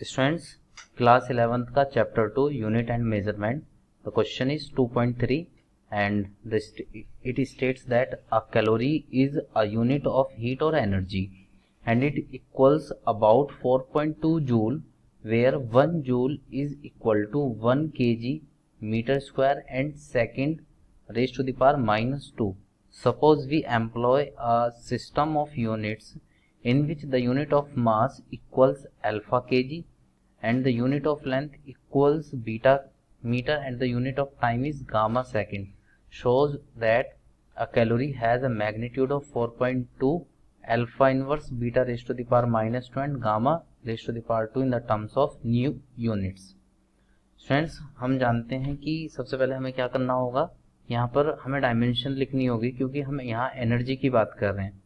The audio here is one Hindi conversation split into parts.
Students, class 11th का chapter 2 unit and measurement. The question is 2.3 and it states that a calorie is a unit of heat or energy and it equals about 4.2 joule, where 1 joule is equal to 1 kg meter square and second raised to the power minus 2. Suppose we employ a system of units in which the unit of mass equals alpha kg and the unit of length equals beta meter and the unit of time is gamma second, shows that a calorie has a magnitude of 4.2 alpha inverse beta raised to the power minus 2 and gamma raised to the power 2 in the terms of new units. Students, हम जानते हैं कि सबसे पहले हमें क्या करना होगा, यहाँ पर हमें डायमेंशन लिखनी होगी क्योंकि हम यहाँ एनर्जी की बात कर रहे हैं.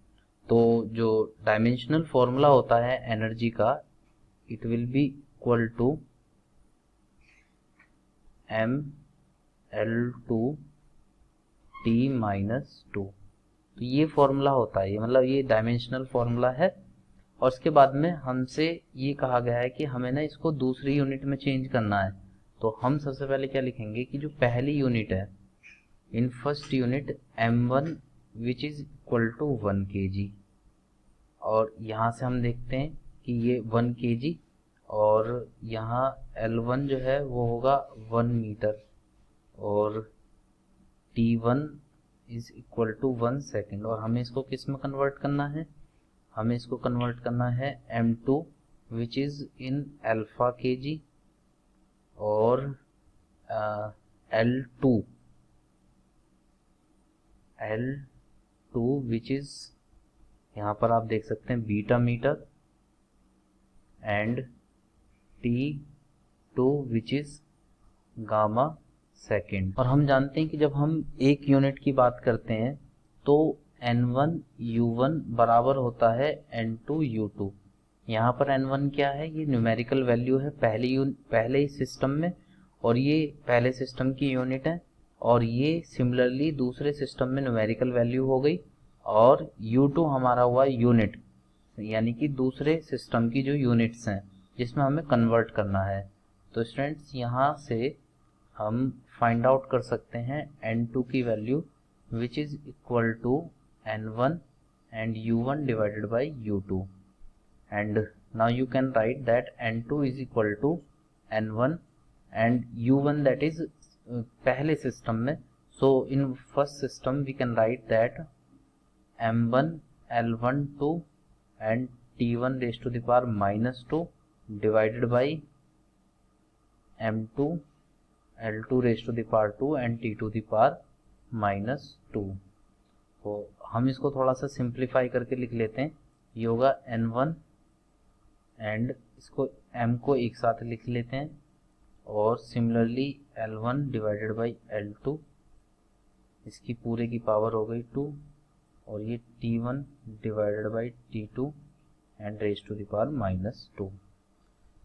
तो जो डायमेंशनल फॉर्मूला होता है एनर्जी का, it will be equal to mL2 T minus 2. तो ये फॉर्मूला होता है, मतलब ये डायमेंशनल फॉर्मूला है. और उसके बाद में हमसे ये कहा गया है कि हमें ना इसको दूसरी यूनिट में चेंज करना है. तो हम सबसे पहले क्या लिखेंगे कि जो पहली यूनिट है, in first unit m1 which is equal to 1 kg, और यहाँ से हम देखते हैं कि ये 1 kg और यहाँ L1 जो है वो होगा 1 मीटर और T1 is equal to 1 second. और हमें इसको किस में कन्वर्ट करना है, हमें इसको कन्वर्ट करना है M2 which is in alpha kg और L2 विच इज, यहाँ पर आप देख सकते हैं beta metre and T2 which is gamma second. और हम जानते हैं कि जब हम एक यूनिट की बात करते हैं तो N1 U1 बराबर होता है N2 U2. यहाँ पर N1 क्या है, ये न्यूमेरिकल वैल्यू है पहले ही सिस्टम में, और ये पहले सिस्टम की यूनिट है, और ये सिमिलरली दूसरे सिस्टम में न्यूमेरिकल वैल्यू हो गई, और U2 हमारा हुआ यूनिट, यानी कि दूसरे सिस्टम की जो यूनिट्स हैं जिसमें हमें कन्वर्ट करना है. तो स्टूडेंट्स, यहाँ से हम फाइंड आउट कर सकते हैं N2 की value which is equal to N1 and U1 divided by U2. And now you can write that N2 is equal to N1 and U1, that is पहले सिस्टम में. So in first system we can write that M1 L12 and T1 raised to the power minus 2 divided by M2 L2 raised to the power 2 and T to the power minus 2. तो हम इसको थोड़ा सा सिंप्लीफाई करके लिख लेते हैं. ये होगा N1 एंड इसको M को एक साथ लिख लेते हैं, और similarly L1 divided by L2, इसकी पूरे की पावर हो गई 2, और ये T1 divided by T2 and raise to the power minus 2.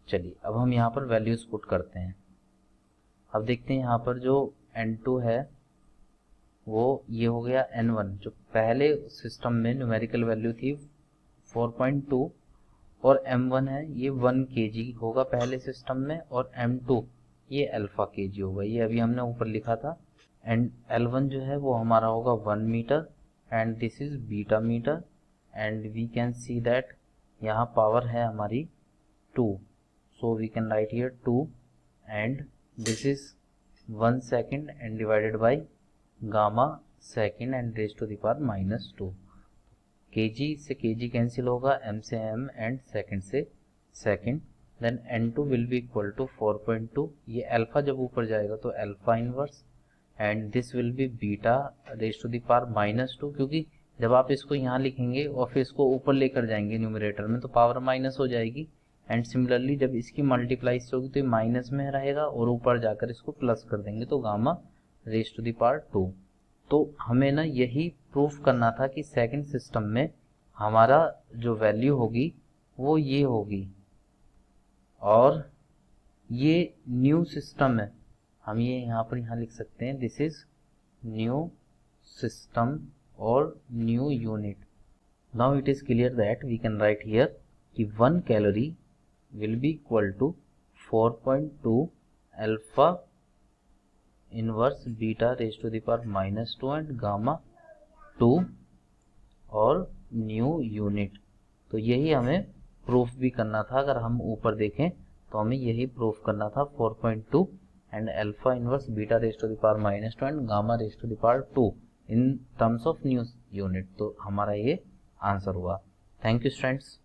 चलिए अब हम यहाँ पर वैल्यूज पुट करते हैं. अब देखते हैं यहाँ पर जो N2 है वो ये हो गया N1, जो पहले सिस्टम में न्यूमेरिकल वैल्यू थी 4.2, और M1 है ये 1 kg होगा पहले सिस्टम में, और M2 ये अल्फा kg होगा, ये अभी हमने ऊपर लिखा था. एंड L1 जो है वो हमारा होगा 1 metre and this is beta metre, and we can see that यहाँ पावर है हमारी 2, so we can write here 2 and this is 1 second and divided by gamma second and raise to the power minus 2. kg से kg कैंसिल होगा, m से m एंड सेकेंड से second. Then N2 will be equal to 4.2, ये अल्फा जब ऊपर जाएगा तो alpha inverse, and this will be beta raise to the power minus 2, क्योंकि जब आप इसको यहाँ लिखेंगे और फिर इसको ऊपर लेकर जाएंगे न्यूमरेटर में तो पावर माइनस हो जाएगी, एंड सिमिलरली जब इसकी मल्टीप्लाई होगी तो ये माइनस में रहेगा और ऊपर जाकर इसको प्लस कर देंगे तो gamma raise to the power 2. तो हमें ना यही प्रूफ करना था कि सेकंड सिस्टम में हमारा जो वैल्यू होगी वो ये होगी, और ये न्यू सिस्टम है, हम ये यहाँ लिख सकते हैं दिस इज न्यू सिस्टम और new unit. Now it is clear that we can write here कि 1 calorie will be equal to 4.2 alpha inverse beta raised to the power minus 2 and gamma 2 और न्यू यूनिट। तो यही हमें प्रूफ भी करना था। अगर हम ऊपर देखें तो हमें यही प्रूफ करना था, 4.2 and alpha inverse beta raise to the power minus 2 and gamma raise to the power 2 in terms of new unit. तो हमारा ये आंसर हुआ। Thank you students.